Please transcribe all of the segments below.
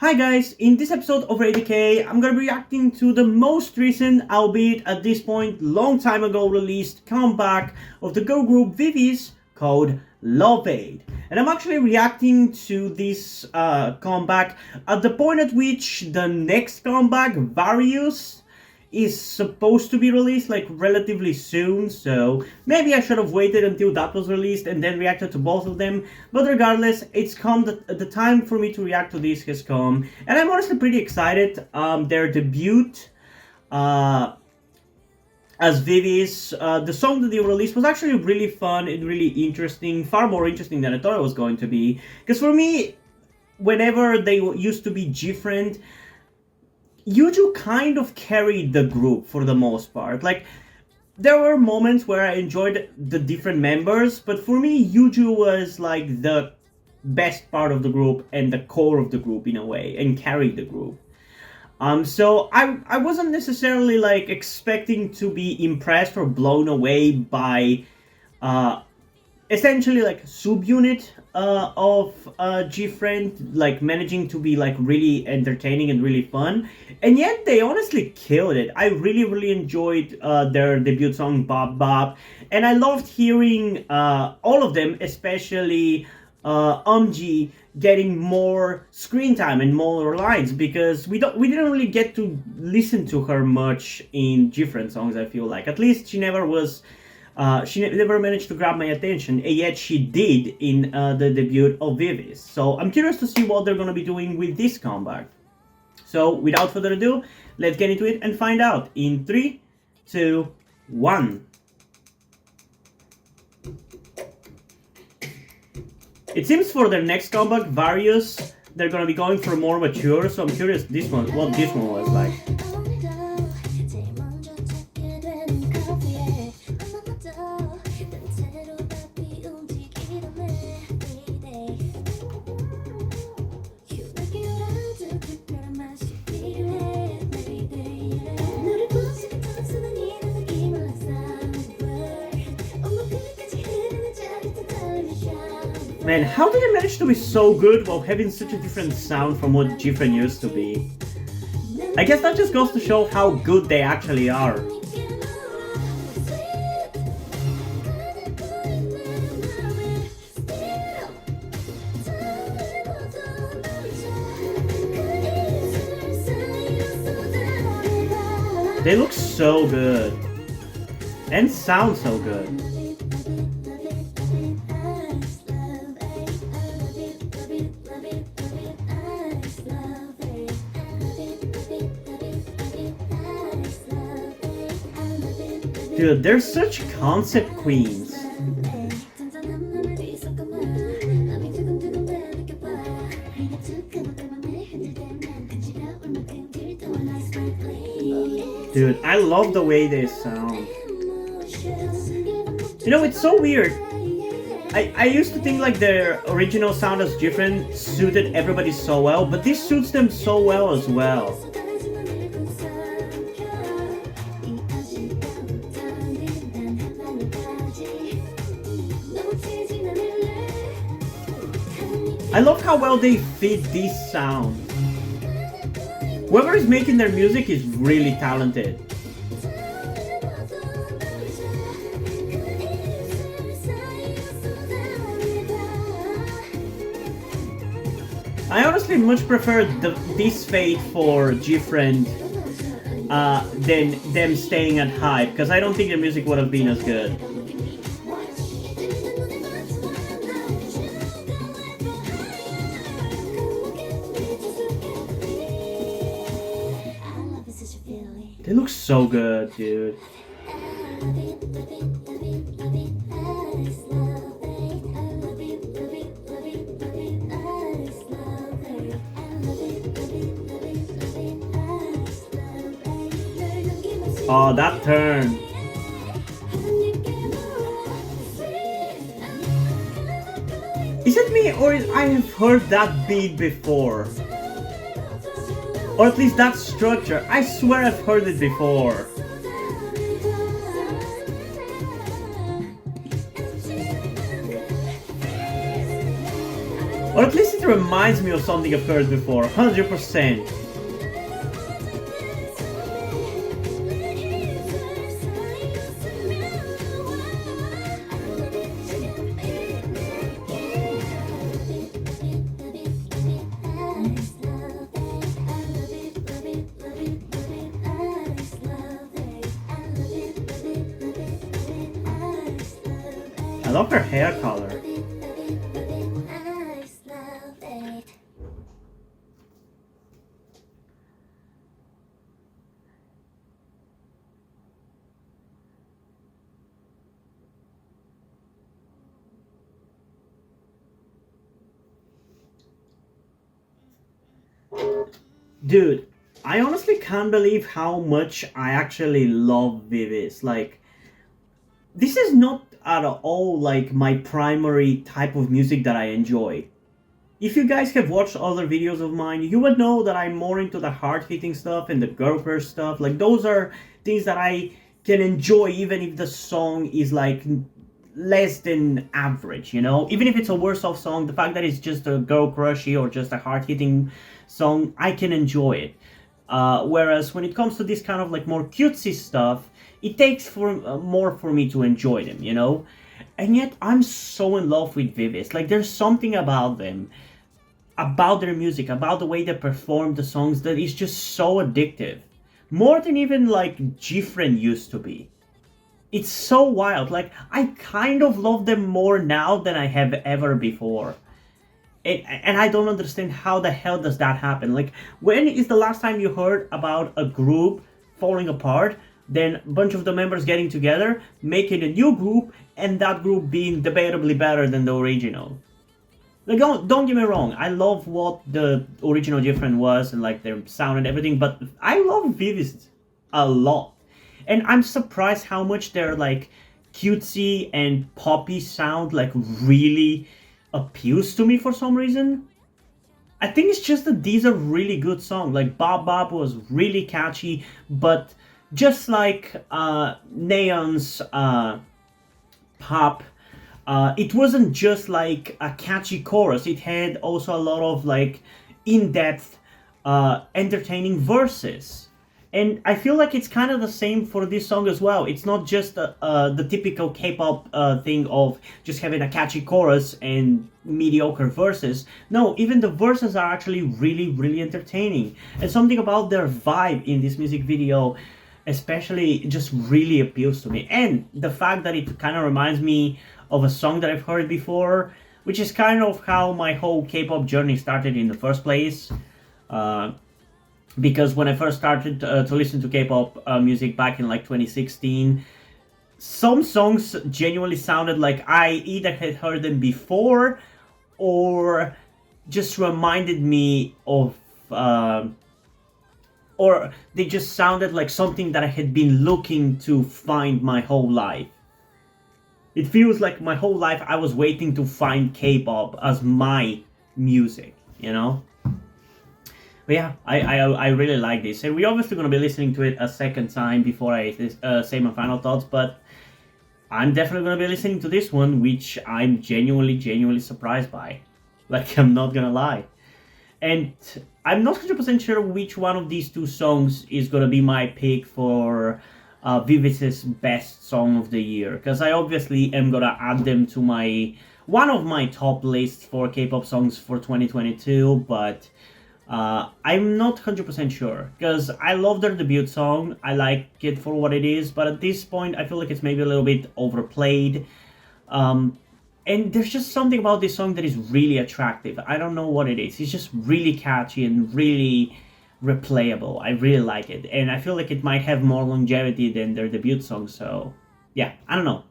Hi guys, in this episode of VIVIZ, I'm gonna be reacting to the most recent, albeit at this point long time ago released comeback of the girl group VIVIZ called Loveade. And I'm actually reacting to this comeback at the point at which the next comeback, VIVIZ, is supposed to be released like relatively soon, so maybe I should have waited until that was released and then reacted to both of them. But regardless, it's come, the time for me to react to this has come, and I'm honestly pretty excited. Their debut as VIVIZ, the song that they released was actually really fun and really interesting, far more interesting than I thought it was going to be. Because for me, whenever they used to be different, Yuju kind of carried the group for the most part. Like, there were moments where I enjoyed the different members, but for me, Yuju was like the best part of the group and the core of the group in a way, and carried the group. So I wasn't necessarily like expecting to be impressed or blown away by essentially like subunit of G-Friend, like managing to be like really entertaining and really fun, and yet they honestly killed it. I really enjoyed their debut song Bop Bop, and I loved hearing all of them, especially Umji getting more screen time and more lines, because we didn't really get to listen to her much in different songs. I feel like at least she never was. She never managed to grab my attention, and yet she did in the debut of VIVIZ. So I'm curious to see what they're going to be doing with this comeback. So without further ado, let's get into it and find out in 3, 2, 1. It seems for their next comeback, VIVIZ, they're going to be going for more mature, so I'm curious what this one was like. Man, how did they manage to be so good while having such a different sound from what G-Friend used to be? I guess that just goes to show how good they actually are. They look so good. And sound so good. Dude, they're such concept queens. Dude, I love the way they sound. You know, it's so weird. I used to think like their original sound as G-Friend suited everybody so well, but this suits them so well as well. I love how well they fit this sound. Whoever is making their music is really talented. I honestly much prefer this fate for G-Friend than them staying at Hype, because I don't think their music would have been as good. They look so good, dude. Oh, that turn. Is it me, or I have heard that beat before? Or at least that structure. I swear I've heard it before. Or at least it reminds me of something I've heard before, 100%. I love her hair color. Dude, I honestly can't believe how much I actually love VIVIZ. Like, this is not at all like my primary type of music that I enjoy. If you guys have watched other videos of mine, you would know that I'm more into the hard-hitting stuff and the girl crush stuff. Like, those are things that I can enjoy even if the song is like less than average, you know? Even if it's a worse off song, the fact that it's just a girl crushy or just a hard-hitting song, I can enjoy it. Whereas when it comes to this kind of like more cutesy stuff, it takes more for me to enjoy them, you know? And yet I'm so in love with VIVIZ. Like, there's something about them, about their music, about the way they perform the songs that is just so addictive. More than even like G-Friend used to be. It's so wild. Like, I kind of love them more now than I have ever before. And I don't understand how the hell does that happen. Like, when is the last time you heard about a group falling apart, then a bunch of the members getting together, making a new group, and that group being debatably better than the original? Like, don't get me wrong, I love what the original Different was and like their sound and everything, but I love VIVIZ a lot. And I'm surprised how much their like cutesy and poppy sound like really appeals to me for some reason. I think it's just that these are really good songs. Like, Bob Bob was really catchy, but just like Neon's Pop, it wasn't just like a catchy chorus. It had also a lot of like in-depth, entertaining verses. And I feel like it's kind of the same for this song as well. It's not just the typical K-pop thing of just having a catchy chorus and mediocre verses. No, even the verses are actually really, really entertaining. And something about their vibe in this music video especially just really appeals to me. And the fact that it kind of reminds me of a song that I've heard before, which is kind of how my whole K-pop journey started in the first place. Because when I first started to listen to K-pop music back in like 2016, some songs genuinely sounded like I either had heard them before or just reminded me of, or they just sounded like something that I had been looking to find my whole life. It feels like my whole life I was waiting to find K-pop as my music, you know? But yeah, I really like this. And we're obviously going to be listening to it a second time before I say my final thoughts, but I'm definitely going to be listening to this one, which I'm genuinely surprised by. Like, I'm not going to lie. And I'm not 100% sure which one of these two songs is going to be my pick for VIVIZ's best song of the year. Because I obviously am going to add them to one of my top lists for K-pop songs for 2022, but I'm not 100% sure, because I love their debut song. I like it for what it is, but at this point I feel like it's maybe a little bit overplayed. And there's just something about this song that is really attractive. I don't know what it is. It's just really catchy and really replayable. I really like it, and I feel like it might have more longevity than their debut song, so yeah, I don't know.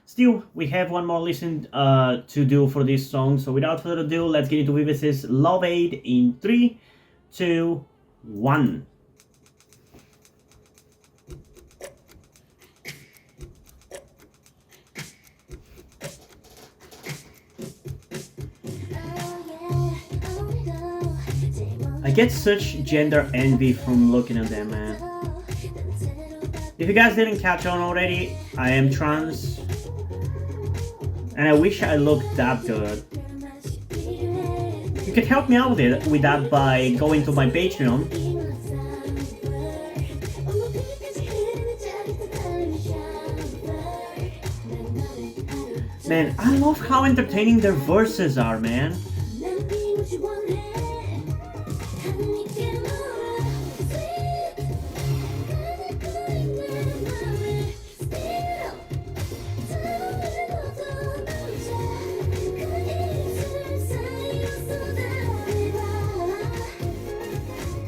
Still, we have one more listen to do for this song, so without further ado, let's get into VIVIZ's Loveade in 3, 2, 1. I get such gender envy from looking at them, man. If you guys didn't catch on already, I am trans. And I wish I looked that good. You can help me out with that by going to my Patreon. Man, I love how entertaining their verses are, man.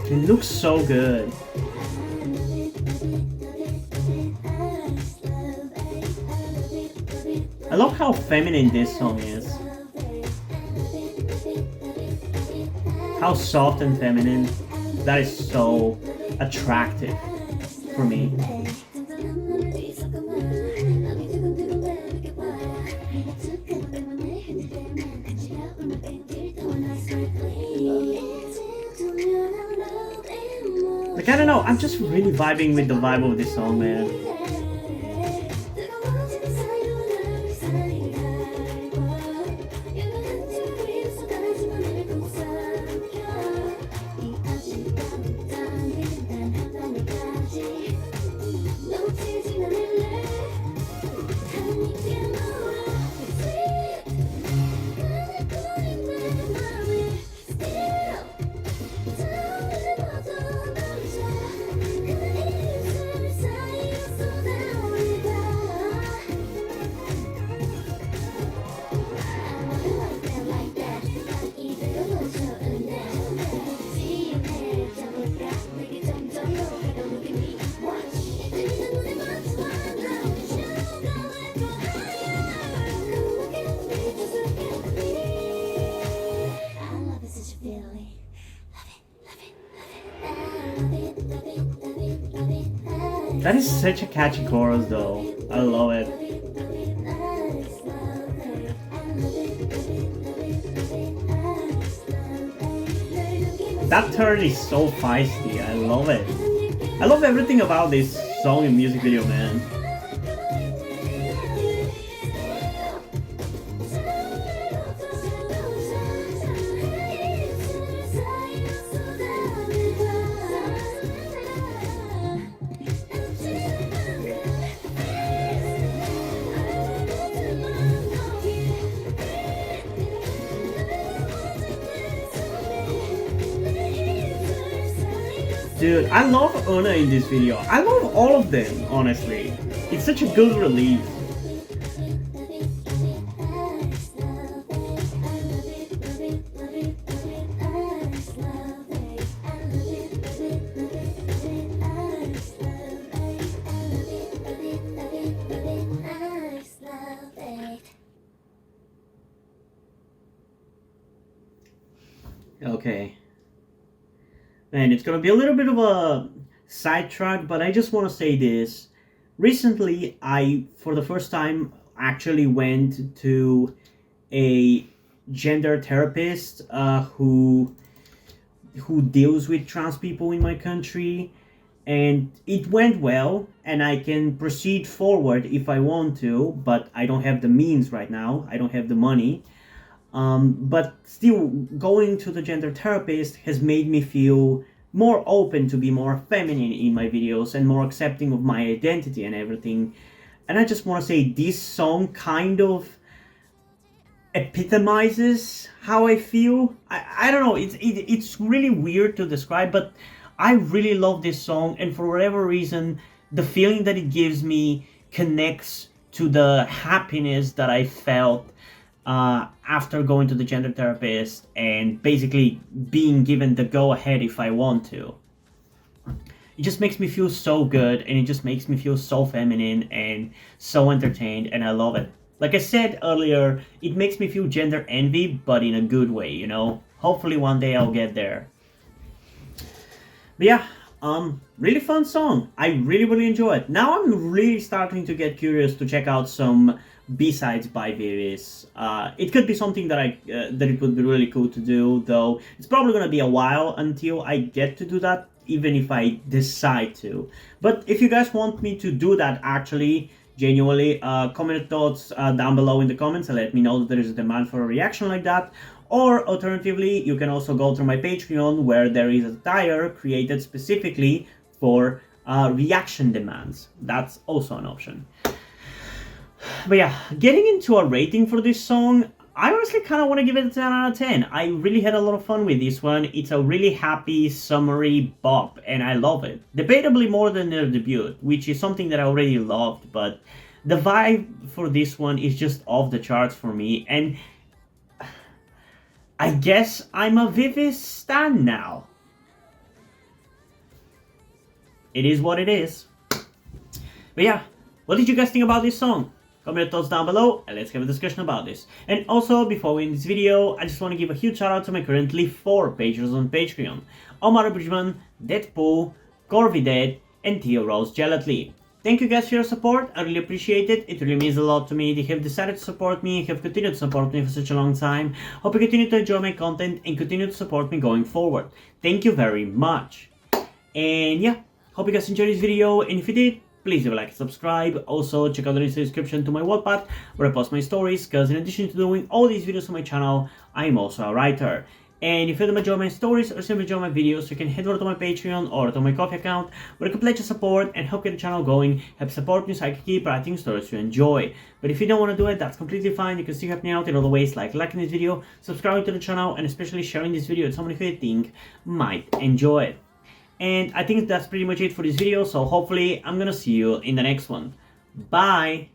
It looks so good. I love how feminine this song is. How soft and feminine. That is so attractive for me. Like, I don't know, I'm just really vibing with the vibe of this song, man. That is such a catchy chorus though. I love it. That turn is so feisty. I love it. I love everything about this song and music video, man. Dude, I love Una in this video. I love all of them, honestly. It's such a good release. Okay. And it's gonna be a little bit of a sidetrack, but I just want to say this. Recently, I, for the first time, actually went to a gender therapist who deals with trans people in my country, and it went well, and I can proceed forward if I want to, but I don't have the means right now. I don't have the money. But still, going to the gender therapist has made me feel more open to be more feminine in my videos and more accepting of my identity and everything. And I just want to say this song kind of epitomizes how I feel. I don't know, it's really weird to describe, but I really love this song, and for whatever reason, the feeling that it gives me connects to the happiness that I felt after going to the gender therapist and basically being given the go-ahead if I want to. It just makes me feel so good, and it just makes me feel so feminine and so entertained, and I love it. Like I said earlier, it makes me feel gender envy, but in a good way, you know? Hopefully one day I'll get there. But yeah, really fun song. I really enjoy it. Now I'm really starting to get curious to check out some B-sides by VIVIZ. It could be something that that it would be really cool to do, though it's probably gonna be a while until I get to do that, even if I decide to. But if you guys want me to do that, actually, genuinely, comment your thoughts down below in the comments and let me know that there is a demand for a reaction like that. Or alternatively, you can also go through my Patreon, where there is a tier created specifically for reaction demands. That's also an option. But yeah, getting into a rating for this song, I honestly kind of want to give it a 10 out of 10. I really had a lot of fun with this one. It's a really happy, summery bop, and I love it. Debatably more than their debut, which is something that I already loved, but the vibe for this one is just off the charts for me, and I guess I'm a VIVIZ stan now. It is what it is. But yeah, what did you guys think about this song? Comment your thoughts down below and let's have a discussion about this. And also, before we end this video, I just want to give a huge shout out to my currently 4 pages on Patreon: Omar Bridgman, Deadpool, Corvided, and Theo Rose Gelatly. Thank you guys for your support, I really appreciate it. It really means a lot to me. They have decided to support me, have continued to support me for such a long time. Hope you continue to enjoy my content and continue to support me going forward. Thank you very much. And yeah, hope you guys enjoyed this video, and if you did, please leave a like and subscribe. Also, check out the description to my Wattpad, where I post my stories, because in addition to doing all these videos on my channel, I am also a writer. And if you don't enjoy my stories or simply enjoy my videos, you can head over to my Patreon or to my Ko-fi account, where you can pledge your support and help get the channel going, help support me so I can keep writing stories you enjoy. But if you don't want to do it, that's completely fine. You can still help me out in other ways, like liking this video, subscribing to the channel, and especially sharing this video with somebody who you think might enjoy it. And I think that's pretty much it for this video, so hopefully I'm gonna see you in the next one. Bye!